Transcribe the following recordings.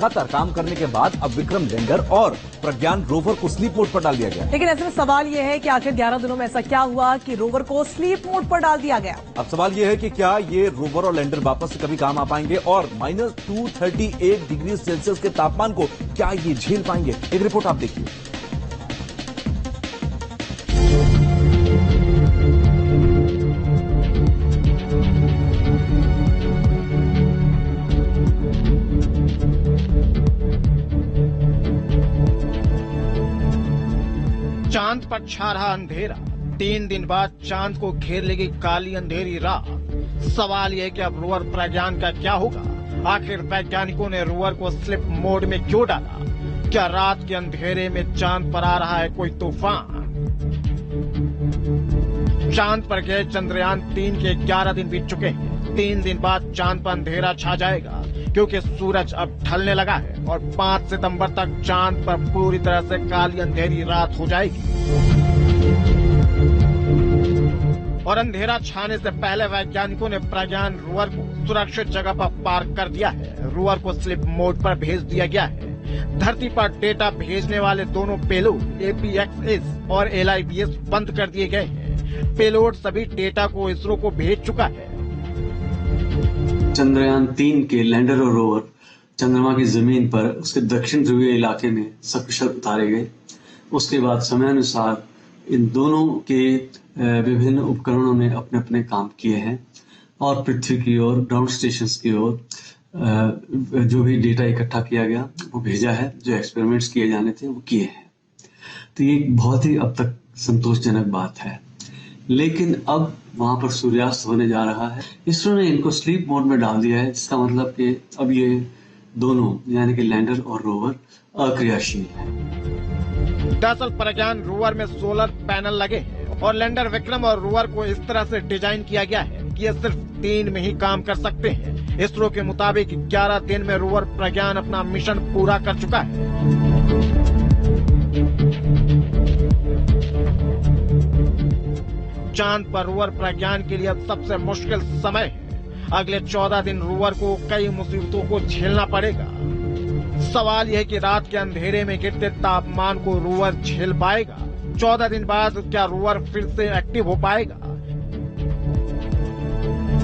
लगातार काम करने के बाद अब विक्रम लैंडर और प्रज्ञान रोवर को स्लीप मोड पर डाल दिया गया। लेकिन ऐसे में सवाल यह है कि आखिर 11 दिनों में ऐसा क्या हुआ कि रोवर को स्लीप मोड पर डाल दिया गया। अब सवाल यह है कि क्या ये रोवर और लैंडर वापस से कभी काम आ पाएंगे और -238 डिग्री सेल्सियस के तापमान को क्या ये झेल पाएंगे। एक रिपोर्ट आप देखिए। चांद पर छा रहा अंधेरा, 3 दिन बाद चांद को घेर लेगी काली अंधेरी रात। सवाल यह है कि अब रोवर प्रज्ञान का क्या होगा। आखिर वैज्ञानिकों ने रोवर को स्लिप मोड में क्यों डाला। क्या रात के अंधेरे में चांद पर आ रहा है कोई तूफान। चांद पर गए चंद्रयान 3 के 11 दिन बीत चुके हैं। 3 दिन बाद चांद पर अंधेरा छा जाएगा क्योंकि सूरज अब ढलने लगा है और 5 सितंबर तक चांद पर पूरी तरह से काली अंधेरी रात हो जाएगी। और अंधेरा छाने से पहले वैज्ञानिकों ने प्रज्ञान रोवर को सुरक्षित जगह पर पार्क कर दिया है। रोवर को स्लिप मोड पर भेज दिया गया है। धरती पर डेटा भेजने वाले दोनों पेलोड APXS और LIBS बंद कर दिए गए हैं। पेलोड सभी डेटा को इसरो को भेज चुका है। चंद्रयान 3 के लैंडर और रोवर चंद्रमा की जमीन पर उसके दक्षिण ध्रुवीय इलाके में सकुशल उतारे गए। उसके बाद समयानुसार इन दोनों के विभिन्न उपकरणों ने अपने अपने काम किए हैं और पृथ्वी की ओर ग्राउंड स्टेशन की ओर जो भी डेटा इकट्ठा किया गया वो भेजा है। जो एक्सपेरिमेंट्स किए जाने थे वो किए हैं। तो ये बहुत ही अब तक संतोषजनक बात है। लेकिन अब वहां पर सूर्यास्त होने जा रहा है। इसरो ने इनको स्लीप मोड में डाल दिया है, जिसका मतलब कि अब ये दोनों यानी कि लैंडर और रोवर अक्रियाशील है। दरअसल प्रज्ञान रोवर में सोलर पैनल लगे हैं और लैंडर विक्रम और रोवर को इस तरह से डिजाइन किया गया है कि ये सिर्फ 3 में ही काम कर सकते हैं। इसरो के मुताबिक 11 दिन में रोवर प्रज्ञान अपना मिशन पूरा कर चुका है। चांद पर रोवर प्रज्ञान के लिए अब सबसे मुश्किल समय है। अगले 14 दिन रोवर को कई मुसीबतों को झेलना पड़ेगा। सवाल यह है कि रात के अंधेरे में गिरते तापमान को रोवर झेल पाएगा। 14 दिन बाद क्या रोवर फिर से एक्टिव हो पाएगा।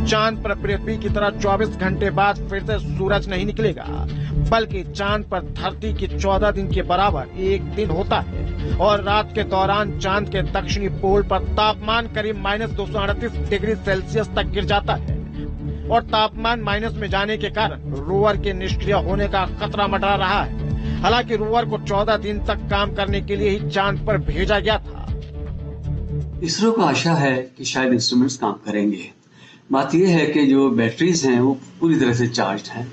चांद पर पृथ्वी की तरह 24 घंटे बाद फिर से सूरज नहीं निकलेगा, बल्कि चांद पर धरती की 14 दिन के बराबर एक दिन होता है। और रात के दौरान चांद के दक्षिणी पोल पर तापमान करीब -238 डिग्री सेल्सियस तक गिर जाता है और तापमान माइनस में जाने के कारण रोवर के निष्क्रिय होने का खतरा मंडरा रहा है। हालांकि रोवर को 14 दिन तक काम करने के लिए ही चांद पर भेजा गया था। इसरो को आशा है कि शायद इंस्ट्रूमेंट्स काम करेंगे। बात यह है कि जो बैटरीज हैं वो पूरी तरह से चार्ज हैं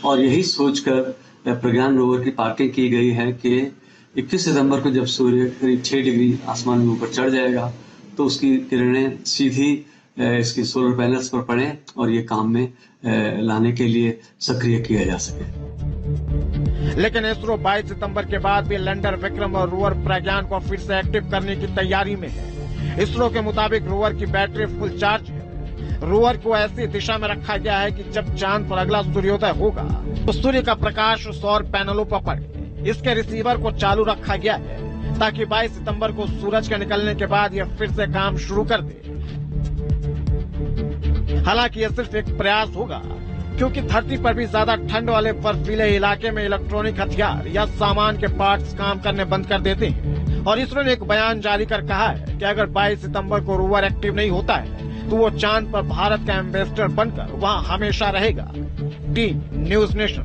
और यही सोचकर प्रज्ञान रोवर की पार्किंग की गई है कि 21 सितंबर को जब सूर्य करीब 6 डिग्री आसमान में ऊपर चढ़ जाएगा तो उसकी किरणें सीधी इसकी सोलर पैनल्स पर पड़े और ये काम में लाने के लिए सक्रिय किया जा सके। लेकिन इसरो 22 सितंबर के बाद भी लैंडर विक्रम और रोवर प्रज्ञान को फिर से एक्टिव करने की तैयारी में है। इसरो के मुताबिक रोवर की बैटरी फुल चार्ज है। रोवर को ऐसी दिशा में रखा गया है कि जब चांद पर अगला सूर्योदय होगा तो सूर्य का प्रकाश सौर पैनलों पर पड़े। इसके रिसीवर को चालू रखा गया है ताकि 22 सितंबर को सूरज के निकलने के बाद यह फिर से काम शुरू कर दे। हालांकि यह सिर्फ एक प्रयास होगा क्योंकि धरती पर भी ज्यादा ठंड वाले बर्फीले इलाके में इलेक्ट्रॉनिक हथियार या सामान के पार्ट्स काम करने बंद कर देते हैं। और इसरो ने एक बयान जारी कर कहा है कि अगर 22 सितंबर को रोवर एक्टिव नहीं होता है तो वो चांद पर भारत का एम्बेसडर बनकर वहां हमेशा रहेगा। Team news nation.